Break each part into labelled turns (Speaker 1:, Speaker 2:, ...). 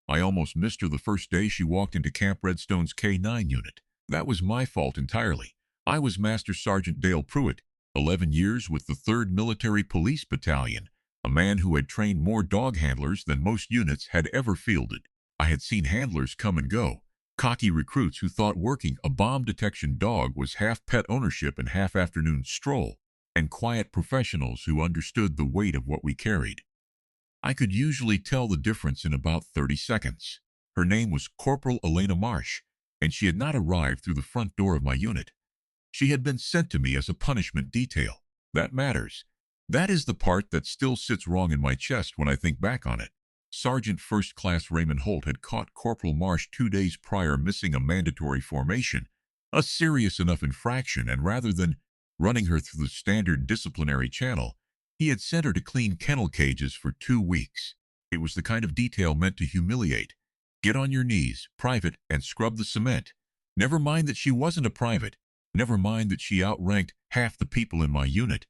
Speaker 1: I almost missed her the first day she walked into Camp Redstone's K-9 unit. That was my fault entirely. I was Master Sergeant Dale Pruitt, 11 years with the 3rd Military Police Battalion, a man who had trained more dog handlers than most units had ever fielded. I had seen handlers come and go, cocky recruits who thought working a bomb detection dog was half pet ownership and half afternoon stroll, and quiet professionals who understood the weight of what we carried. I could usually tell the difference in about 30 seconds. Her name was Corporal Elena Marsh, and she had not arrived through the front door of my unit. She had been sent to me as a punishment detail. That matters. That is the part that still sits wrong in my chest when I think back on it. Sergeant First Class Raymond Holt had caught Corporal Marsh 2 days prior missing a mandatory formation, a serious enough infraction, and rather than running her through the standard disciplinary channel, he had sent her to clean kennel cages for 2 weeks. It was the kind of detail meant to humiliate. Get on your knees, private, and scrub the cement. Never mind that she wasn't a private. Never mind that she outranked half the people in my unit.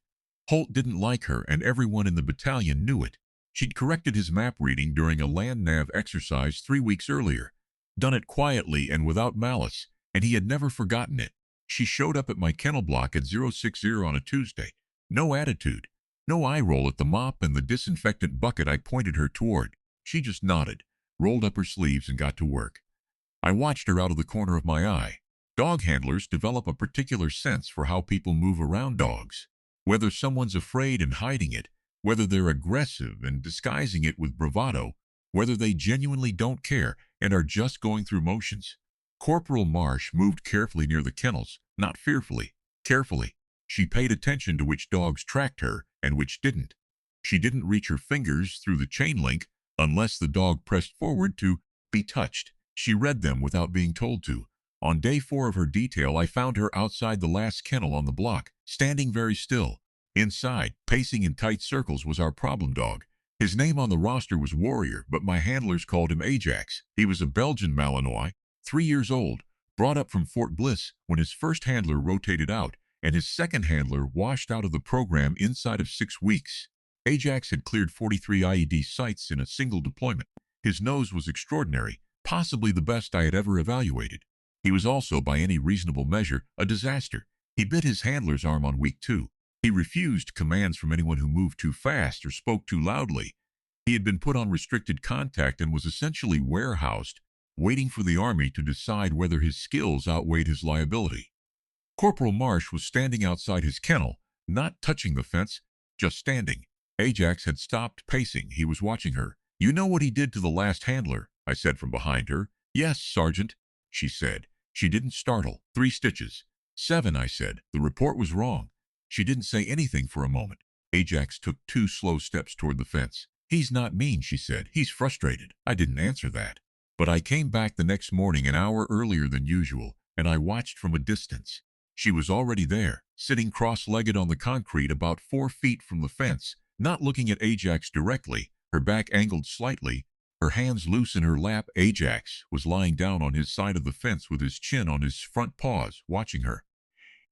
Speaker 1: Holt didn't like her, and everyone in the battalion knew it. She'd corrected his map reading during a land nav exercise 3 weeks earlier, done it quietly and without malice, and he had never forgotten it. She showed up at my kennel block at 060 on a Tuesday. No attitude. No eye roll at the mop and the disinfectant bucket I pointed her toward. She just nodded, rolled up her sleeves, and got to work. I watched her out of the corner of my eye. Dog handlers develop a particular sense for how people move around dogs. Whether someone's afraid and hiding it, whether they're aggressive and disguising it with bravado, whether they genuinely don't care and are just going through motions. Corporal Marsh moved carefully near the kennels, not fearfully, carefully. She paid attention to which dogs tracked her and which didn't. She didn't reach her fingers through the chain link unless the dog pressed forward to be touched. She read them without being told to. On day 4 of her detail, I found her outside the last kennel on the block, standing very still. Inside, pacing in tight circles, was our problem dog. His name on the roster was Warrior, but my handlers called him Ajax. He was a Belgian Malinois, 3 years old, brought up from Fort Bliss when his first handler rotated out, and his second handler washed out of the program inside of 6 weeks. Ajax had cleared 43 IED sites in a single deployment. His nose was extraordinary, possibly the best I had ever evaluated. He was also, by any reasonable measure, a disaster. He bit his handler's arm on week 2. He refused commands from anyone who moved too fast or spoke too loudly. He had been put on restricted contact and was essentially warehoused, waiting for the Army to decide whether his skills outweighed his liability. Corporal Marsh was standing outside his kennel, not touching the fence, just standing. Ajax had stopped pacing. He was watching her. "You know what he did to the last handler?" I said from behind her. "Yes, Sergeant," she said. She didn't startle. 3 stitches. 7, I said. The report was wrong. She didn't say anything for a moment. Ajax took 2 slow steps toward the fence. "He's not mean," she said. "He's frustrated." I didn't answer that. But I came back the next morning an hour earlier than usual, and I watched from a distance. She was already there, sitting cross-legged on the concrete about 4 feet from the fence, not looking at Ajax directly, her back angled slightly, her hands loose in her lap. Ajax was lying down on his side of the fence with his chin on his front paws, watching her.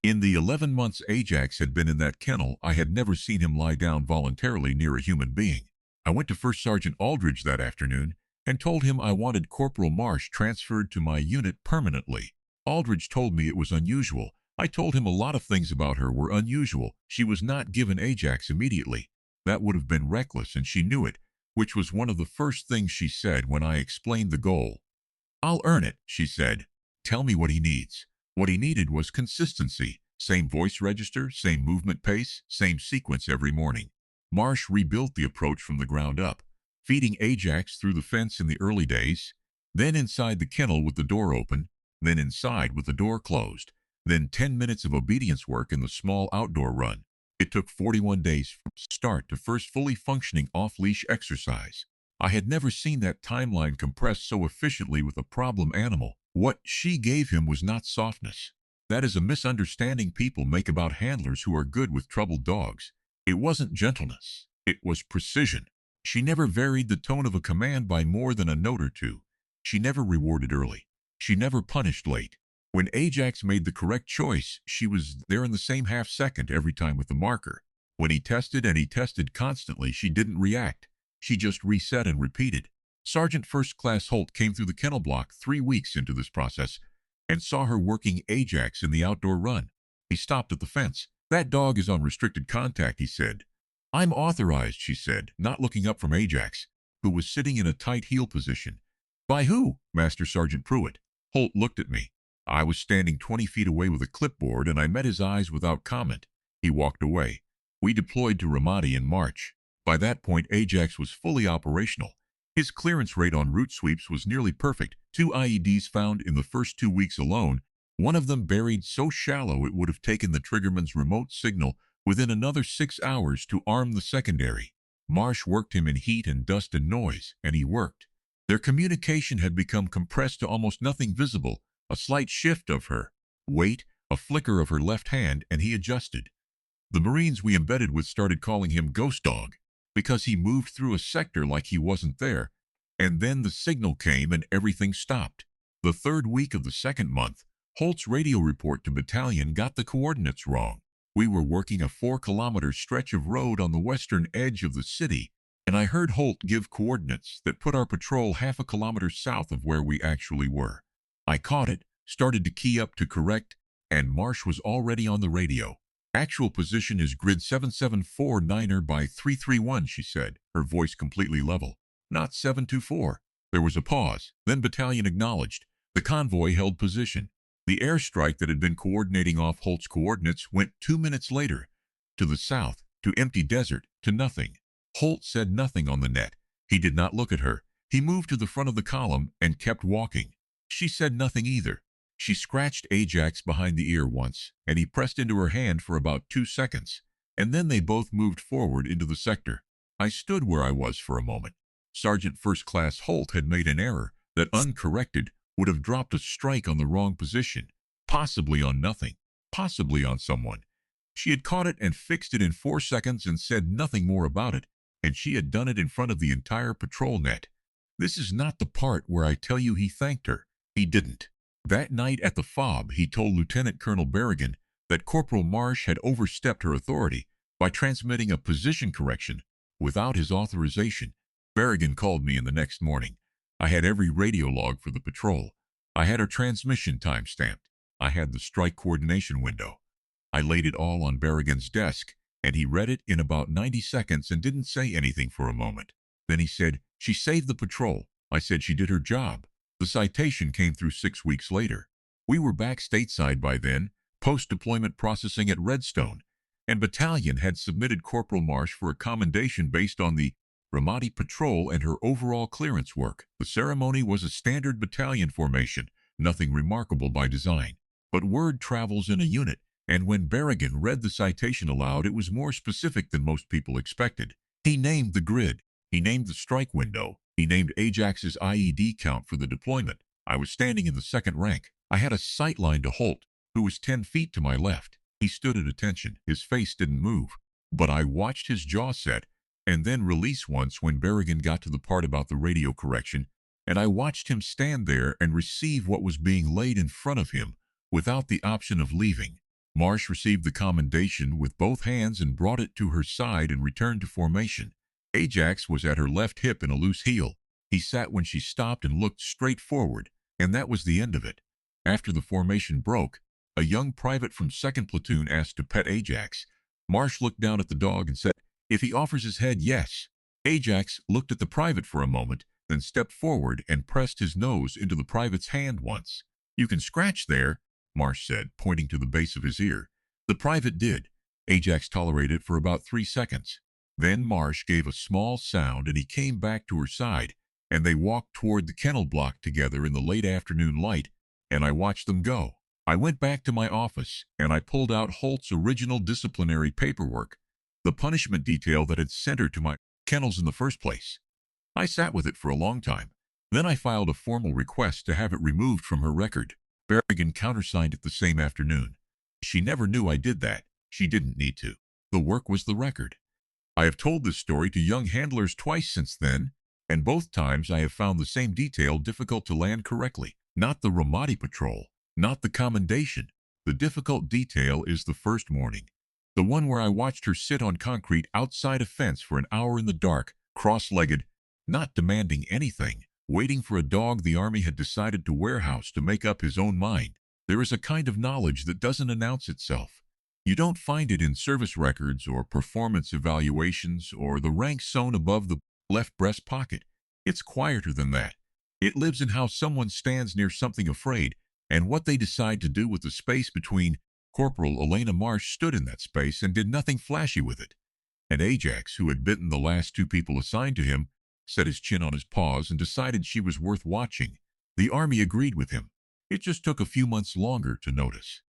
Speaker 1: In the 11 months Ajax had been in that kennel, I had never seen him lie down voluntarily near a human being. I went to First Sergeant Aldridge that afternoon and told him I wanted Corporal Marsh transferred to my unit permanently. Aldridge told me it was unusual. I told him a lot of things about her were unusual. She was not given Ajax immediately. That would have been reckless, and she knew it, which was one of the first things she said when I explained the goal. "I'll earn it," she said. "Tell me what he needs." What he needed was consistency. Same voice register, same movement pace, same sequence every morning. Marsh rebuilt the approach from the ground up, feeding Ajax through the fence in the early days, then inside the kennel with the door open, then inside with the door closed, then 10 minutes of obedience work in the small outdoor run. It took 41 days from start to first fully functioning off-leash exercise. I had never seen that timeline compressed so efficiently with a problem animal. What she gave him was not softness. That is a misunderstanding people make about handlers who are good with troubled dogs. It wasn't gentleness. It was precision. She never varied the tone of a command by more than a note or two. She never rewarded early. She never punished late. When Ajax made the correct choice, she was there in the same half second every time with the marker. When he tested, and he tested constantly, she didn't react. She just reset and repeated. Sergeant First Class Holt came through the kennel block 3 weeks into this process and saw her working Ajax in the outdoor run. He stopped at the fence. "That dog is on restricted contact," he said. "I'm authorized," she said, not looking up from Ajax, who was sitting in a tight heel position. "By who?" Master Sergeant Pruitt. Holt looked at me. I was standing 20 feet away with a clipboard, and I met his eyes without comment. He walked away. We deployed to Ramadi in March. By that point, Ajax was fully operational. His clearance rate on route sweeps was nearly perfect. 2 IEDs found in the first 2 weeks alone, one of them buried so shallow it would have taken the triggerman's remote signal within another 6 hours to arm the secondary. Marsh worked him in heat and dust and noise, and he worked. Their communication had become compressed to almost nothing visible, a slight shift of her weight, a flicker of her left hand, and he adjusted. The Marines we embedded with started calling him Ghost Dog because he moved through a sector like he wasn't there, and then the signal came and everything stopped. The 3rd week of the 2nd month, Holt's radio report to battalion got the coordinates wrong. We were working a 4-kilometer stretch of road on the western edge of the city, and I heard Holt give coordinates that put our patrol half a kilometer south of where we actually were. I caught it, started to key up to correct, and Marsh was already on the radio. "Actual position is grid 7749er by 331, she said, her voice completely level. "Not 724. There was a pause. Then battalion acknowledged. The convoy held position. The airstrike that had been coordinating off Holt's coordinates went 2 minutes later. To the south, to empty desert, to nothing. Holt said nothing on the net. He did not look at her. He moved to the front of the column and kept walking. She said nothing either. She scratched Ajax behind the ear once, and he pressed into her hand for about 2 seconds, and then they both moved forward into the sector. I stood where I was for a moment. Sergeant First Class Holt had made an error that, uncorrected, would have dropped a strike on the wrong position, possibly on nothing, possibly on someone. She had caught it and fixed it in 4 seconds and said nothing more about it, and she had done it in front of the entire patrol net. This is not the part where I tell you he thanked her. He didn't. That night at the FOB, he told Lieutenant Colonel Berrigan that Corporal Marsh had overstepped her authority by transmitting a position correction without his authorization. Berrigan called me in the next morning. I had every radio log for the patrol. I had her transmission time stamped. I had the strike coordination window. I laid it all on Berrigan's desk, and he read it in about 90 seconds and didn't say anything for a moment. Then he said, "She saved the patrol." I said she did her job. The citation came through 6 weeks later. We were back stateside by then, post-deployment processing at Redstone, and battalion had submitted Corporal Marsh for a commendation based on the Ramadi patrol and her overall clearance work. The ceremony was a standard battalion formation, nothing remarkable by design. But word travels in a unit, and when Berrigan read the citation aloud, it was more specific than most people expected. He named the grid. He named the strike window. He named Ajax's IED count for the deployment. I was standing in the 2nd rank. I had a sight line to Holt, who was 10 feet to my left. He stood at attention. His face didn't move. But I watched his jaw set and then release once when Berrigan got to the part about the radio correction, and I watched him stand there and receive what was being laid in front of him without the option of leaving. Marsh received the commendation with both hands and brought it to her side and returned to formation. Ajax was at her left hip in a loose heel. He sat when she stopped and looked straight forward, and that was the end of it. After the formation broke, a young private from 2nd Platoon asked to pet Ajax. Marsh looked down at the dog and said, "If he offers his head, yes." Ajax looked at the private for a moment, then stepped forward and pressed his nose into the private's hand once. "You can scratch there," Marsh said, pointing to the base of his ear. The private did. Ajax tolerated it for about 3 seconds. Then Marsh gave a small sound and he came back to her side, and they walked toward the kennel block together in the late afternoon light, and I watched them go. I went back to my office, and I pulled out Holt's original disciplinary paperwork, the punishment detail that had sent her to my kennels in the first place. I sat with it for a long time. Then I filed a formal request to have it removed from her record. Berrigan countersigned it the same afternoon. She never knew I did that. She didn't need to. The work was the record. I have told this story to young handlers twice since then, and both times I have found the same detail difficult to land correctly. Not the Ramadi patrol, not the commendation. The difficult detail is the first morning, the one where I watched her sit on concrete outside a fence for an hour in the dark, cross-legged, not demanding anything, waiting for a dog the Army had decided to warehouse to make up his own mind. There is a kind of knowledge that doesn't announce itself. You don't find it in service records or performance evaluations or the rank sewn above the left breast pocket. It's quieter than that. It lives in how someone stands near something afraid and what they decide to do with the space between. Corporal Elena Marsh stood in that space and did nothing flashy with it. And Ajax, who had bitten the last two people assigned to him, set his chin on his paws and decided she was worth watching. The Army agreed with him. It just took a few months longer to notice.